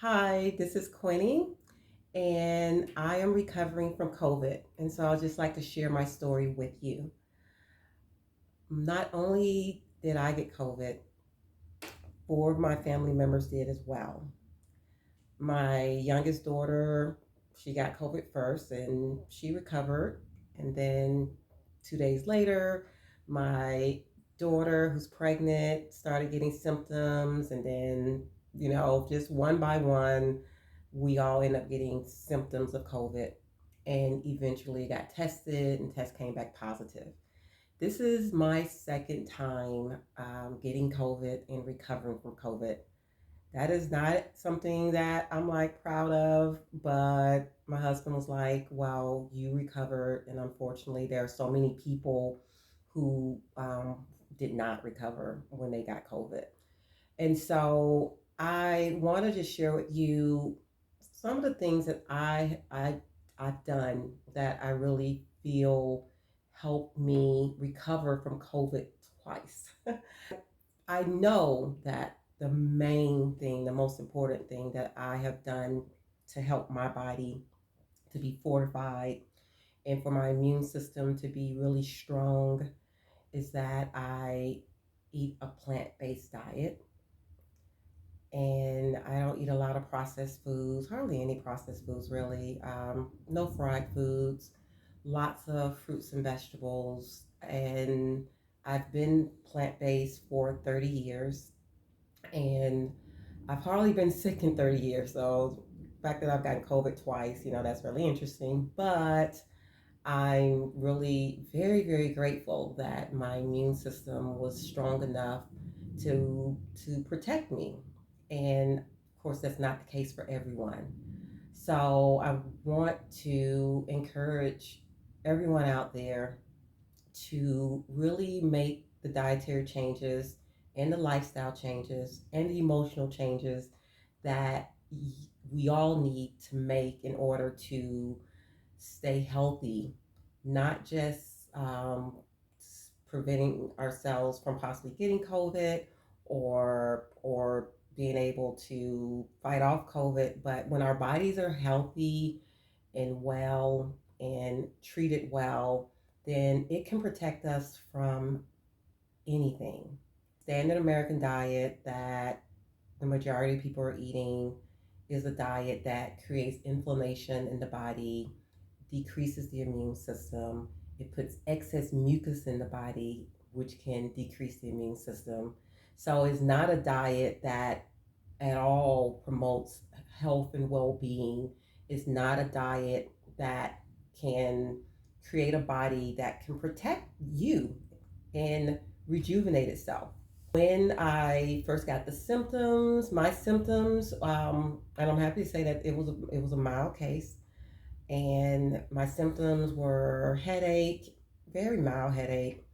Hi, this is Quinnie, and I am recovering from COVID. And so I'd just like to share my story with you. Not only did I get COVID, four of my family members did as well. My youngest daughter, she got COVID first and she recovered. And then 2 days later, my daughter, who's pregnant, started getting symptoms. And then, just one by one, we all end up getting symptoms of COVID and eventually got tested, and test came back positive. This is my second time getting COVID and recovering from COVID. That is not something that I'm like proud of, but my husband was like, well, you recovered. And unfortunately, there are so many people who did not recover when they got COVID. And so I want to just share with you some of the things that I've done that I really feel helped me recover from COVID twice. I know that the main thing, the most important thing that I have done to help my body to be fortified and for my immune system to be really strong is that I eat a plant based diet, and I don't eat a lot of processed foods, hardly any processed foods really. No fried foods, lots of fruits and vegetables, and I've been plant based for 30 years, and I've hardly been sick in 30 years. So the fact that I've gotten COVID twice, that's really interesting. But I'm really very, very grateful that my immune system was strong enough to protect me. And of course, that's not the case for everyone. So I want to encourage everyone out there to really make the dietary changes and the lifestyle changes and the emotional changes that we all need to make in order to stay healthy, not just preventing ourselves from possibly getting COVID or being able to fight off COVID, but when our bodies are healthy and well and treated well, then it can protect us from anything. Standard American diet that the majority of people are eating is a diet that creates inflammation in the body, decreases the immune system. It puts excess mucus in the body, which can decrease the immune system. So it's not a diet that at all promotes health and well being. It's not a diet that can create a body that can protect you and rejuvenate itself. When I first got the symptoms, my symptoms, and I'm happy to say that it was a mild case, and my symptoms were headache, very mild headache.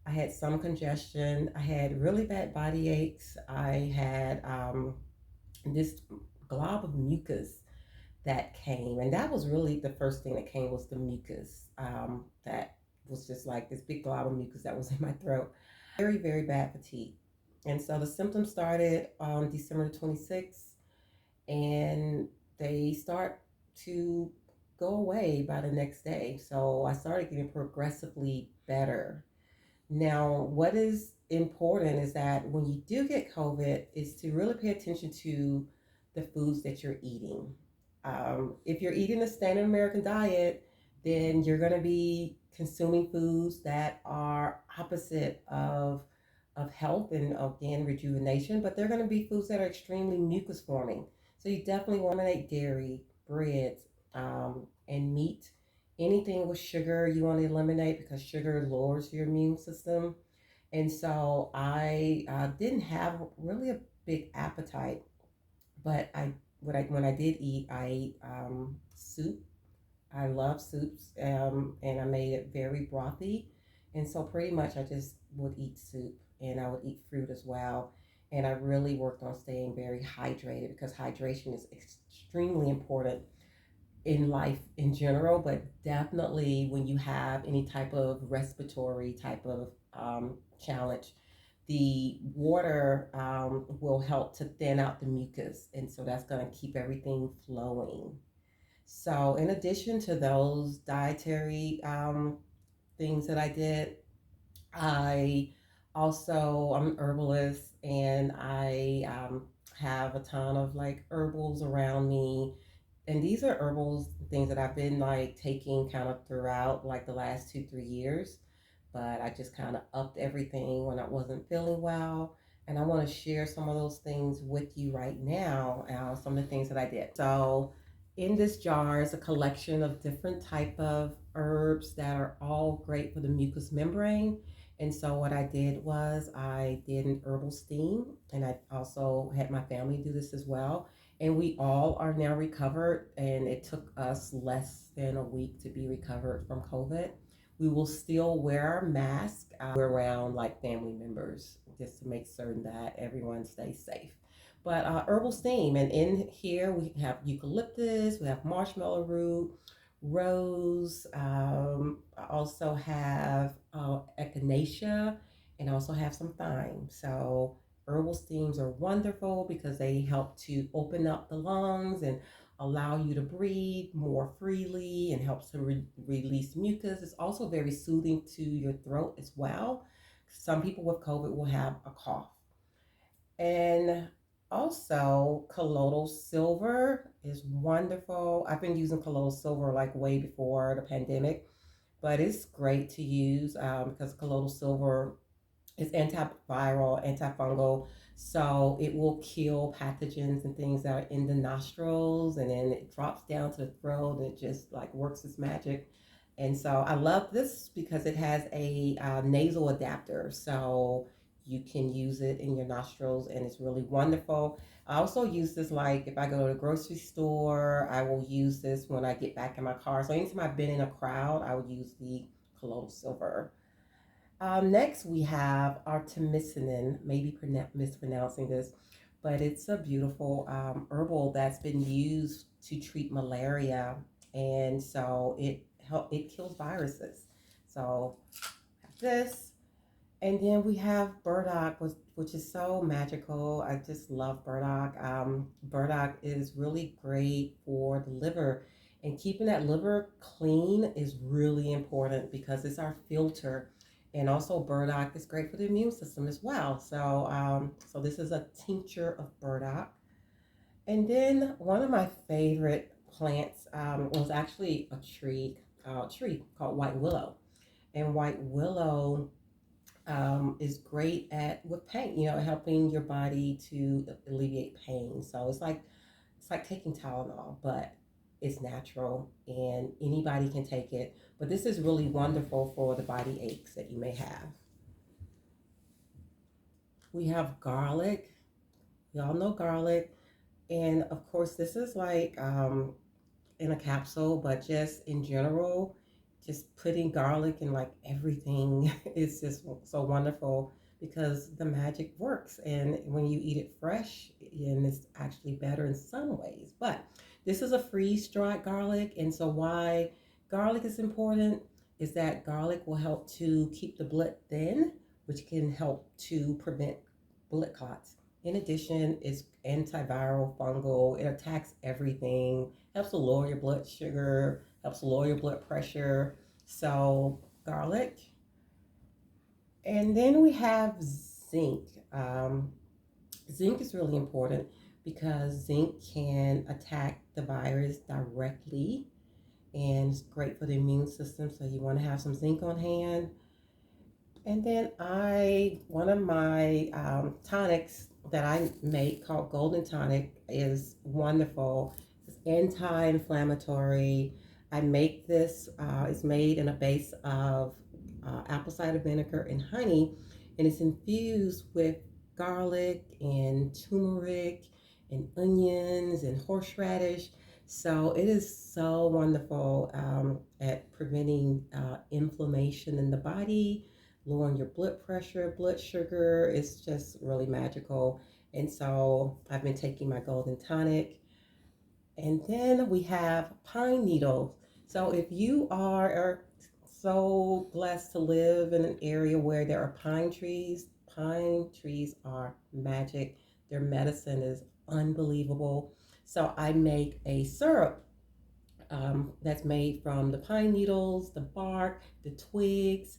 I had some congestion. I had really bad body aches. I had this glob of mucus that came, and that was really the first thing that came was the mucus. That was just like this big glob of mucus that was in my throat. Very, very bad fatigue. And so the symptoms started on December 26th, and they start to go away by the next day. So I started getting progressively better. Now, what is important is that when you do get COVID, is to really pay attention to the foods that you're eating. If you're eating the standard American diet, then you're going to be consuming foods that are opposite of health and again rejuvenation, but they're going to be foods that are extremely mucus forming. So you definitely want to eliminate dairy, breads, and meat. Anything with sugar you want to eliminate because sugar lowers your immune system. And so I didn't have really a big appetite, but when I did eat, I ate soup. I love soups, and I made it very brothy. And so pretty much I just would eat soup, and I would eat fruit as well. And I really worked on staying very hydrated because hydration is extremely important in life in general, but definitely when you have any type of respiratory type of challenge, the water will help to thin out the mucus, and so that's going to keep everything flowing. So, in addition to those dietary things that I did, I I'm an herbalist, and I have a ton of like herbals around me. And these are herbals, things that I've been like taking kind of throughout like the last 2, 3 years. But I just kind of upped everything when I wasn't feeling well. And I want to share some of those things with you right now, some of the things that I did. So in this jar is a collection of different type of herbs that are all great for the mucous membrane. And so what I did was I did an herbal steam, and I also had my family do this as well. And we all are now recovered, and it took us less than a week to be recovered from COVID. We will still wear our mask around like family members just to make certain that everyone stays safe. But herbal steam, and in here we have eucalyptus, we have marshmallow root, rose. I also have echinacea, and I also have some thyme. So herbal steams are wonderful because they help to open up the lungs and allow you to breathe more freely, and helps to release mucus. It's also very soothing to your throat as well. Some people with COVID will have a cough. And also, colloidal silver is wonderful. I've been using colloidal silver like way before the pandemic, but it's great to use because colloidal silver is antiviral, antifungal, so it will kill pathogens and things that are in the nostrils, and then it drops down to the throat, and it just like works its magic. And so I love this because it has a nasal adapter, so you can use it in your nostrils, and it's really wonderful. I also use this like if I go to the grocery store, I will use this when I get back in my car. So anytime I've been in a crowd, I would use the colloidal silver. Next, we have Artemisinin, maybe mispronouncing this, but it's a beautiful herbal that's been used to treat malaria, and so it kills viruses. So this, and then we have Burdock, which is so magical. I just love Burdock. Burdock is really great for the liver, and keeping that liver clean is really important because it's our filter. And also, Burdock is great for the immune system as well. So this is a tincture of Burdock. And then one of my favorite plants was actually a tree called White Willow. And White Willow is great at with pain, helping your body to alleviate pain. So it's like taking Tylenol, but it's natural and anybody can take it. But this is really wonderful for the body aches that you may have. We have garlic. Y'all know garlic. And of course, this is like in a capsule, but just in general, just putting garlic in like everything is just so wonderful because the magic works. And when you eat it fresh, and it's actually better in some ways. But this is a freeze dried garlic. And so, why garlic is important is that garlic will help to keep the blood thin, which can help to prevent blood clots. In addition, it's antiviral, fungal, it attacks everything, helps to lower your blood sugar, helps to lower your blood pressure. So, garlic. And then we have zinc. Zinc is really important because zinc can attack the virus directly, and it's great for the immune system. So, you want to have some zinc on hand. And then one of my tonics that I make called Golden Tonic is wonderful. It's anti-inflammatory. I make this. It's made in a base of apple cider vinegar and honey, and it's infused with garlic and turmeric and onions and horseradish. So it is so wonderful at preventing inflammation in the body, lowering your blood pressure, blood sugar. It's just really magical. And so I've been taking my golden tonic. And then we have pine needles. So if you are so blessed to live in an area where there are pine trees, pine trees are magic. Their medicine is unbelievable. So I make a syrup that's made from the pine needles, the bark, the twigs,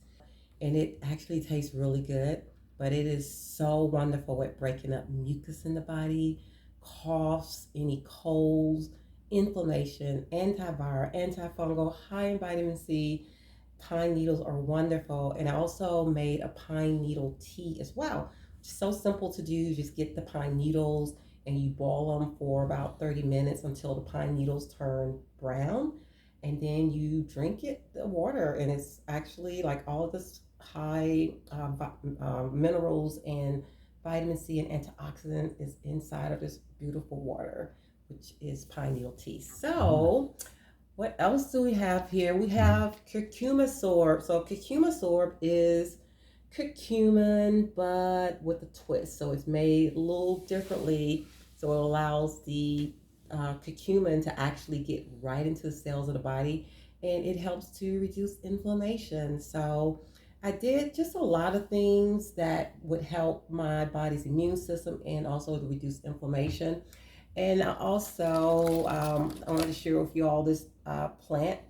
and it actually tastes really good. But it is so wonderful at breaking up mucus in the body, coughs, any colds, inflammation, antiviral, antifungal, high in vitamin C. Pine needles are wonderful. And I also made a pine needle tea as well. So simple to do. You just get the pine needles and you boil them for about 30 minutes until the pine needles turn brown. And then you drink it, the water, and it's actually like all of this high minerals and vitamin C and antioxidant is inside of this beautiful water, which is pine needle tea. So what else do we have here? We have Curcumasorb. So Curcumasorb is curcumin, but with a twist. So it's made a little differently. So it allows the curcumin to actually get right into the cells of the body, and it helps to reduce inflammation. So I did just a lot of things that would help my body's immune system and also to reduce inflammation. And I also I wanted to share with you all this plant.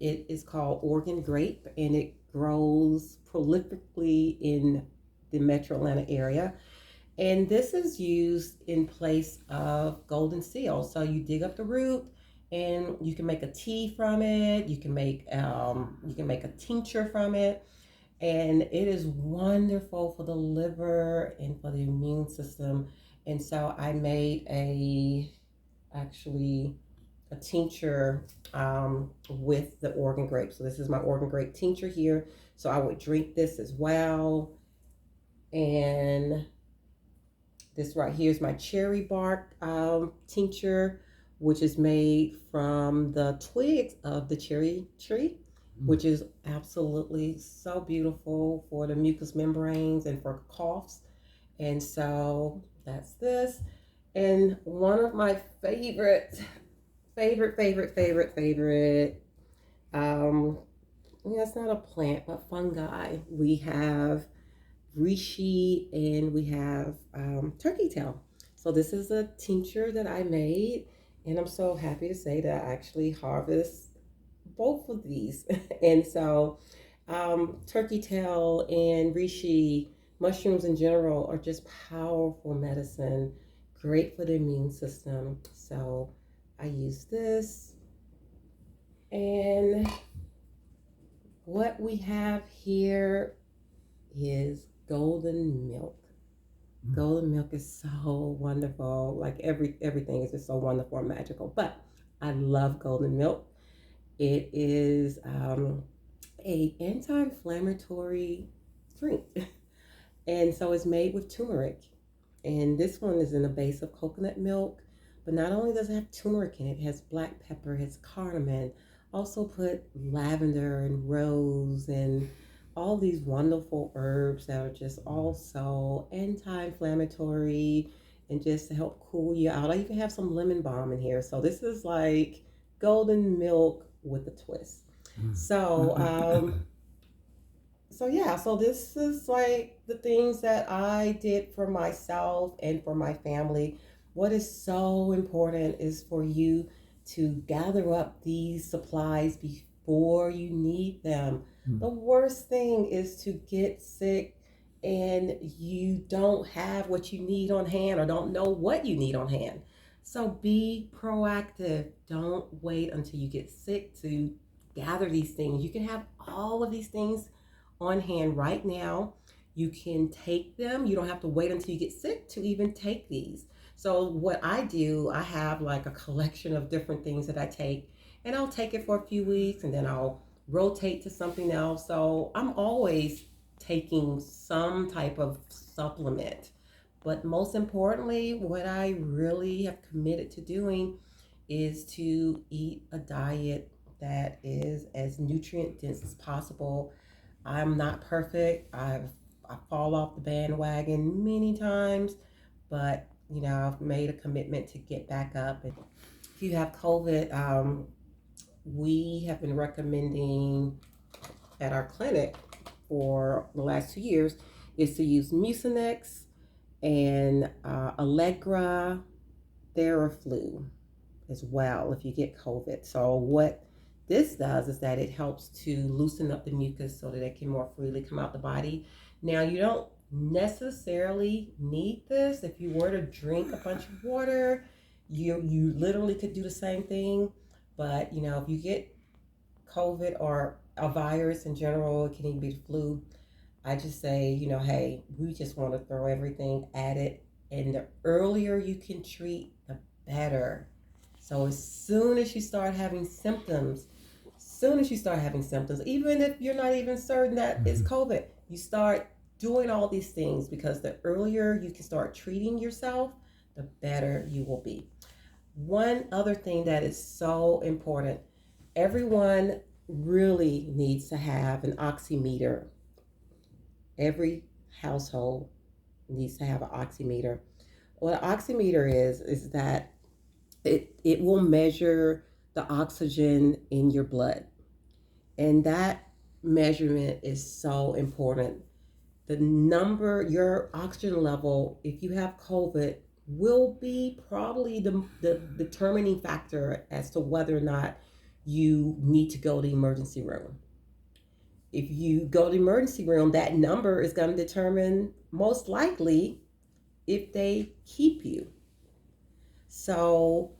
It is called Oregon Grape, and it grows prolifically in the metro Atlanta area. And this is used in place of golden seal. So you dig up the root, and you can make a tea from it. You can make a tincture from it, and it is wonderful for the liver and for the immune system. And so I made actually a tincture with the Oregon grape. So this is my Oregon grape tincture here. So I would drink this as well. And this right here is my cherry bark tincture, which is made from the twigs of the cherry tree, which is absolutely so beautiful for the mucous membranes and for coughs. And so that's this. And one of my favorite, it's not a plant, but fungi. We have Reishi and we have turkey tail. So this is a tincture that I made, and I'm so happy to say that I actually harvest both of these. And so turkey tail and reishi, mushrooms in general, are just powerful medicine, great for the immune system. So I use this. And what we have here is golden milk. Golden milk is so wonderful. Like everything is just so wonderful and magical. But I love golden milk. It is a anti-inflammatory drink. And so it's made with turmeric. And this one is in a base of coconut milk. But not only does it have turmeric in it, it has black pepper, it has cardamom. Also put lavender and rose and all these wonderful herbs that are just also anti-inflammatory and just to help cool you out. I even have some lemon balm in here. So this is like golden milk with a twist. So so this is like the things that I did for myself and for my family. What is so important is for you to gather up these supplies before you need them. The worst thing is to get sick and you don't have what you need on hand or don't know what you need on hand. So be proactive. Don't wait until you get sick to gather these things. You can have all of these things on hand right now. You can take them. You don't have to wait until you get sick to even take these. So what I do, I have like a collection of different things that I take, and I'll take it for a few weeks and then I'll rotate to something else. So I'm always taking some type of supplement. But most importantly, what I really have committed to doing is to eat a diet that is as nutrient dense as possible. I'm not perfect. I fall off the bandwagon many times, but I've made a commitment to get back up. And if you have COVID, we have been recommending at our clinic for the last 2 years is to use Mucinex and Allegra Theraflu as well if you get COVID. So what this does is that it helps to loosen up the mucus so that it can more freely come out the body. Now you don't necessarily need this. If you were to drink a bunch of water, you literally could do the same thing. But if you get COVID or a virus in general, it can even be the flu. I just say, hey, we just want to throw everything at it. And the earlier you can treat, the better. So as soon as you start having symptoms, even if you're not even certain that it's COVID, you start doing all these things, because the earlier you can start treating yourself, the better you will be. One other thing that is so important, everyone really needs to have an oximeter. Every household needs to have an oximeter. What an oximeter is that it will measure the oxygen in your blood. And that measurement is so important. Your oxygen level, if you have COVID, will be probably the determining factor as to whether or not you need to go to the emergency room. If you go to the emergency room, that number is going to determine most likely if they keep you. So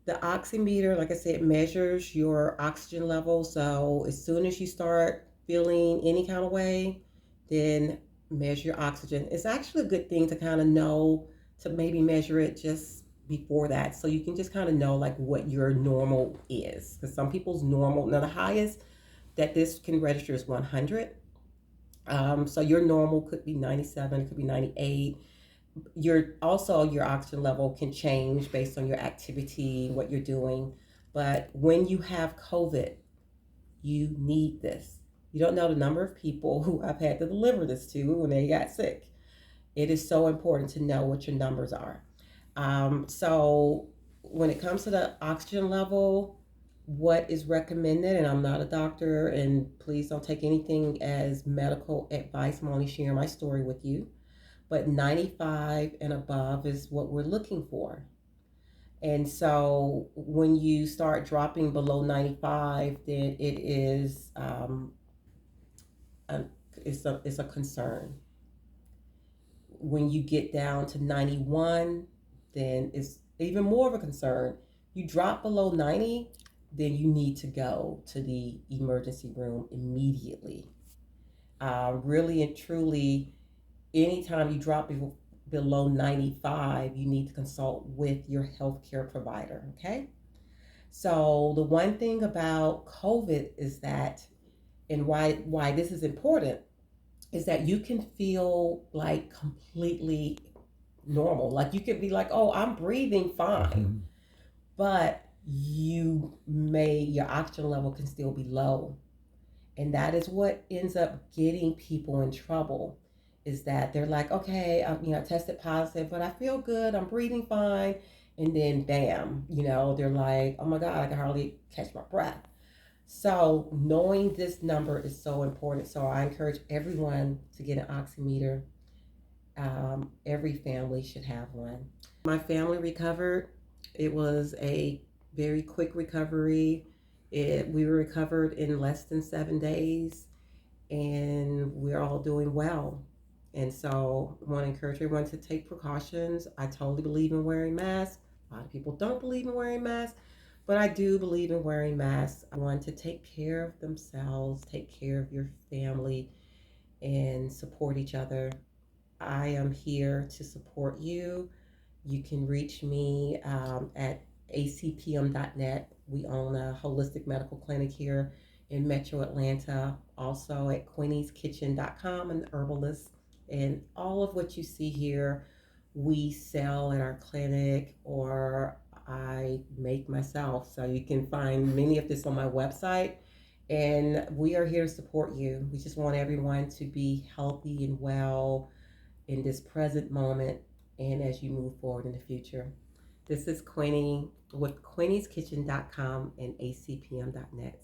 the oximeter, like I said, measures your oxygen level. So as soon as you start feeling any kind of way, then measure your oxygen. It's actually a good thing to kind of know, to maybe measure it just before that, so you can just kind of know like what your normal is. Because some people's normal, now the highest that this can register is 100. So your normal could be 97, it could be 98. Your oxygen level can change based on your activity, what you're doing. But when you have COVID, you need this. You don't know the number of people who I've had to deliver this to when they got sick. It is so important to know what your numbers are. So when it comes to the oxygen level, what is recommended, and I'm not a doctor, and please don't take anything as medical advice, I'm only sharing my story with you, but 95 and above is what we're looking for. And so when you start dropping below 95, then it is it's a concern. When you get down to 91, then it's even more of a concern. You drop below 90, then you need to go to the emergency room immediately. Really and truly, anytime you drop below 95, you need to consult with your healthcare provider, okay? So the one thing about COVID is that, and why this is important, is that you can feel like completely normal. Like you could be like, oh, I'm breathing fine, but your oxygen level can still be low. And that is what ends up getting people in trouble, is that they're like, okay, I tested positive, but I feel good, I'm breathing fine. And then bam, they're like, oh my God, I can hardly catch my breath. So knowing this number is so important. So I encourage everyone to get an oximeter. Every family should have one. My family recovered. It was a very quick recovery. We were recovered in less than 7 days, and we're all doing well. And so I want to encourage everyone to take precautions. I totally believe in wearing masks. A lot of people don't believe in wearing masks, but I do believe in wearing masks. I want to take care of themselves, take care of your family, and support each other. I am here to support you. You can reach me at acpm.net. We own a holistic medical clinic here in Metro Atlanta. Also at quinnieskitchen.com, an herbalist. And all of what you see here, we sell in our clinic, or I make myself. So you can find many of this on my website. And we are here to support you. We just want everyone to be healthy and well in this present moment and as you move forward in the future. This is Quinnie with quinnieskitchen.com and acpm.net.